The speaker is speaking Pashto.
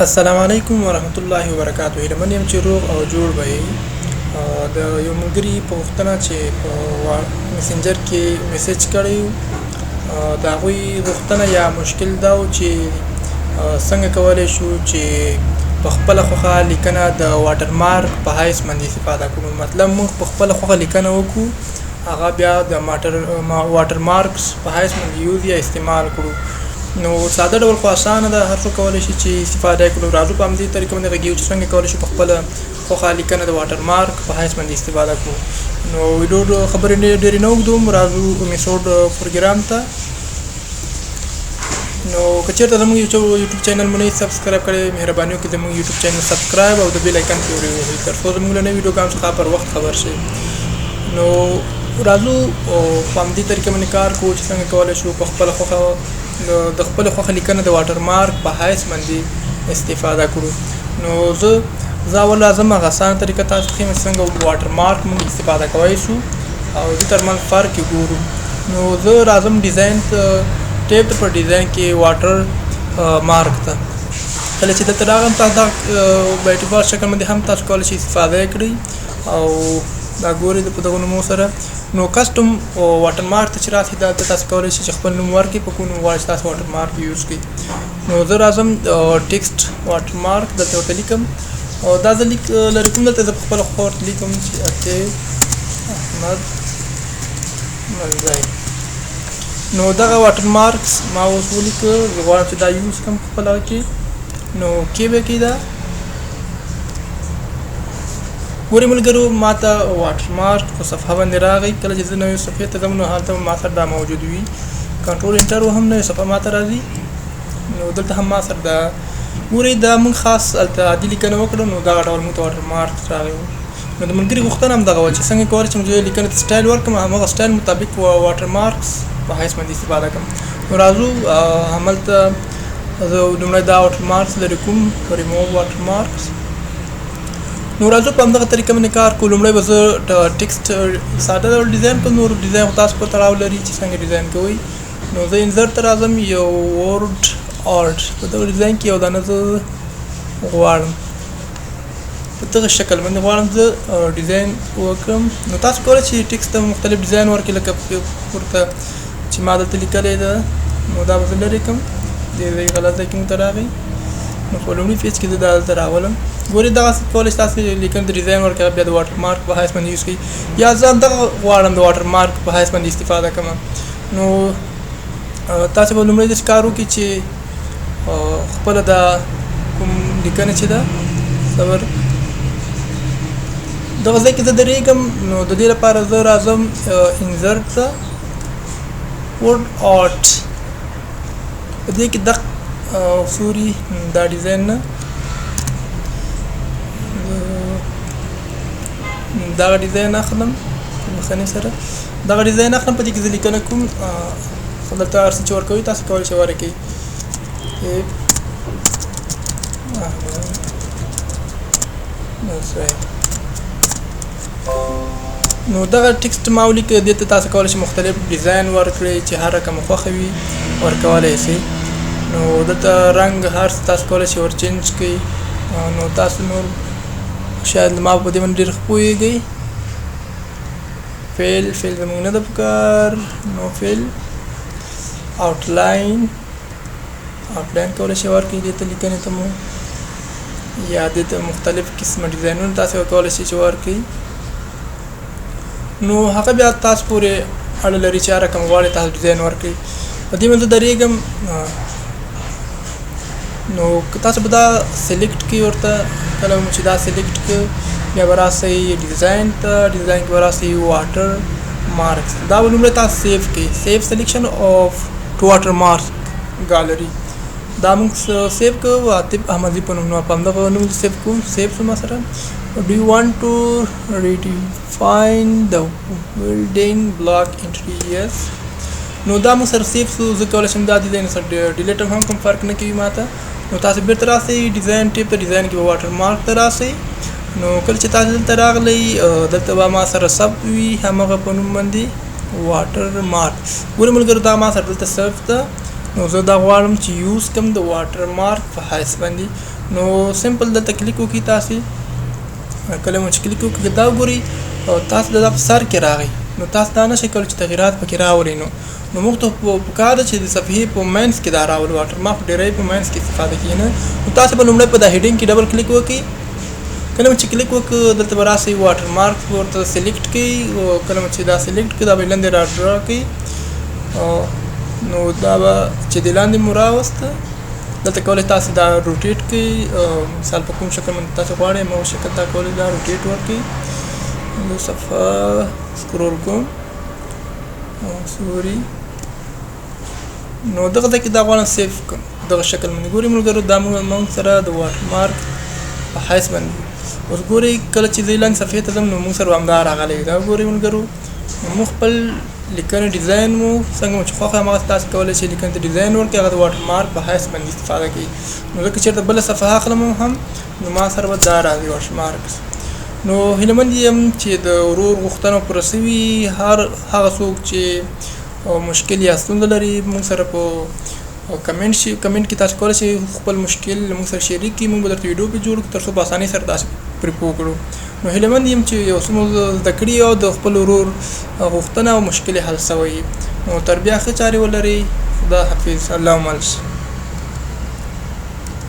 السلام علیکم ورحمت الله وبرکاتہ. هیله یم چې روغ او جوړ به یې. د یو ملګري په غوښتنه چې په میسنجر کې میسج کړی و، د هغوی غوښتنه یا مشکل دا و چې څنګه کولی شو چې په خپله خوښه لیکنه د واټر مارک په حیث باندې استفاده کړو. مطلب موږ په خپله خوښه لیکنه وکړو، هغه بیا د واټر مارکس په حیث باندې یوز یا استعمال کړو. نو ساده ډول خو اسانه ده، هر څوک کولی شي چې استفاده یې کړو. راځو په همدې طریقه باندې غږیږو چې څنګه کولی شو په خپله خوښه لیکنه د واټر مارک په حیث باندې استفاده کړو. نو ویډیو خبرې ډېرې نه اوږدوم، راځو میسود پروګرام ته. نو که چېرته زموږ یوټیوب چینل مو نه وي سبسکرایب کړی، مهرباني وکړئ زموږ یوټیوب چینل سبسکرایب او د بیل آیکن پورې ووهئ تر څو زموږ له نوي ویډیوګانو څخه پر وخت خبر شئ. نو راځو په همدې طریقه باندې کار کوو چې څنګه کولی شو په خپله خوښه د خپل خوښه لیکنه د واټر مارک په حیث باندې استفاده کړو. نو زه اول راځم هغه اسانه طریقه تاسو ته ښیم چې څنګه واټر مارک موږ استفاده کولی شو او دې ترمنځ فرق یې ګورو. نو زه راځم ډیزاین ټیب ته، په ډیزاین کې واټر مارک ته. کله چې دلته راغلم تاسو دا په اعتبار شکل باندې هم تاسو کولی شئ استفاده یې کړئ او دا ګورئ په دغو نومو سره. نو کسټم واټر مارک ته چې راسي دا تاسو کولی شئ چې خپل نوم ورکړئ، په کوم نوم غواړئ چې تاسو واټر مارک یوز کړئ. نو زه راځم ټیکسټ واټر مارک دلته ورته لیکم او دا زه لیک لرې کوم دلته زه په خپله خوښه ورته لیکم چې عطیف احمد ملځی. نو دغه واټر مارکس ما اوس ولیکه، زه غواړم چې دا یوز کړم په خپله کې. نو کې به کې دا ګورئ ملګرو، ما ته واټر مارک په صفحه باندې راغی. کله چې زه نوې صفحې ته ځم نو هلته ما سره دا موجود وي. کنټرول انټر وهم نوې صفحه ما ته راځي. نو دلته هم ما سره دا ګورئ، دا موږ خاص هلته عادي لیکنه وکړو، نو دغه ډول موږ ته واټر مارک راغی. نو د ملګري غوښتنه هم دغه وه چې څنګه کولی شم چې لیکنې ته سټایل ورکړم، همغه سټایل مطابق واټر مارکس په حیث باندې استفاده کړم. نو راځو هملته زه لومړی دا واټر مارکس لرې کوم، ریموو واټر مارکس. نو راځو په همدغه طریقه باندې کار کوو. لومړی به زه ټیکسټ ساده ډول ډیزاین کړم، نور ډیزاین خو تاسو په تړاو لري چې څنګه ډیزاین کوئ. نو زه انزر ته راځم، یو ورډ آرټ په دغه ډیزاین کې یو دانه زه غواړم، په دغه شکل باندې غواړم زه ډیزاین وکړم. نو تاسو کولی شئ ټیکسټ ته مختلف ډیزاین ورکړئ، لکه پورته چې ما دلته لیکلی ده. نو دا به زه لرې کړم، دې ځای غلط ځای کې مو ته راغی. نو په لومړي پیج کې زه دا دلته راولم. ګورئ دغسې کولی شئ تاسو لیکنې ته ډیزاین ورکړئ، بیا د واټر مارک په حیث باندې یوز کړئ، یا زه همدغه غواړم د واټر مارک په حیث باندې استفاده کړم. نو تاسو به لومړی داسې کار وکړئ چې خپله دا کوم لیکنه چې ده صبر دغه ځای کې زه درېږم. نو د دې لپاره زه راځم انزرټ ته، ورډ آرټ، په دې کې سوري دا ډیزاین نه دغه ډیزاین اخلم مخنی سره، دغه ډیزاین اخلم، په دې کې زه لیکنه کوم. دلته هر څه چې ورکوئ تاسو کولی شئ ورکړئ. نو دغه ټیکسټ ما ولیکه، دې ته تاسو کولی شئ مختلف ډیزاین ورکړئ چې هر رقم خوښه وي ورکولی شئ. نو دلته رنګ هر څه تاسو کولی شئ ور چینج کړئ. نو تاسو نور شاید ما په دې باندې ډېر ښه پوهېږئ. فیل زموږ نه ده پکار. نو فیل آوټلاین کولی شئ ورکړئ دې ته لیکنې ته مو، یا دې ته مختلف قسمه ډیزاینونه تاسو کولی شئ چې ورکړئ. نو هغه بیا تاسو پورې اړه لري چې هر رقم غواړئ تاسو ډیزاین ورکړئ. په دې باندې درېږم. نو که تاسو به دا سلیکټ کړئ، ورته کله چې دا سلیکټ کړئ بیا به راسئ ډیزاین ته، ډیزاین کې به راسئ واټر مارکس. دا به لومړی تاسو سیف کړئ، سیف سلیکشن آف ټو واټر مارک ګالري. دا موږ سیف کړو عاطف احمدي په نوم. نو په همدغه نوم سیف کوم، سیف شو سره. Do you want to redefine the building block entry? Yes. نو دا موږ سره سیف شو. زه کولی شم دا ډیزاین سره ډیلیټ هم کوم فرق نه کوي ماته. نو تاسو بیرته راسئ ډیزاین ټیپ ته، ډیزاین کې به واټر مارک ته راسئ. نو کله چې تاسو دلته راغلی دلته به ما سره سب وي، همغه په نوم باندې واټر مارک. ګورئ ملګرو دا ما سره دلته سب ده. نو زه دا غواړم چې یوز کوم د واټر مارک په حیث باندې. نو سمپل دلته کلیک وکړئ. تاسې کله مو چې کلیک وکړئ دا وګورئ او تاسو دا په سر کې راغی نو تاسو دا نشئ کولی چې تغیرات پکې راولئ. نو موږ ته پکار ده چې د صفحې په منځ کې دا راولو. واټر مارک ډیری په منځ کې استفاده کیږي نه. نو تاسو به لومړی په دا هیډینګ کې ډبل کلیک وکړئ. کله چې کلیک وکړو دلته به راسئ واټر مارک ورته سلیکټ کړئ. کله چې دا سلیکټ کړئ دا به لاندې را ډرا کړئ. نو دا به چې د لاندې مو راوسته دلته کولی تاسو دا روټیټ کړئ. مثال په کوم شکل باندې تاسو غواړئ ما شکل تا کولی دا روټیټ ورکړئ. نو صفحه سکرول کوم سوري. نو دغه ځای کې دا غواړم سیف کړم دغه شکل باندې. ګورئ ملګرو دا موږ سره د واټر مارک په حیث باندې. اوس ګورئ کله چې زه لاندې صفحې ته ځم نو موږ سره همدا راغلی. دا ګورئ ملګرو موږ خپل لیکنه ډیزاین مو څنګه مو چې خوښه هماغسې تاسو کولی شئ لیکنې ته ډیزاین ورکړئ. هغه د واټر مارک په حیث باندې استفاده کوي. نو زه که چېرته بله صفحه اخلم هم نو ما سره به دا راځي واټر مارک. نو هیلهمند یم چې د ورور غوښتنه پوره سوي. هغه څوک چې مشکل یا ستونزه لري موږ سره په کمنټ کې تاسو کولی شئ خپل مشکل موږ سره شریک کړئ. موږ به درته ویډیو پې جوړ کړو تر څو په اسانۍ سره تاسو پرې پوه کړو. نو هیلهمند یم چې یو څه مو زده کړي او د خپل ورور غوښتنه او مشکل حل سوی. نو تر بیا ښه چارې ولرئ. خدا حافظ. الله مالش.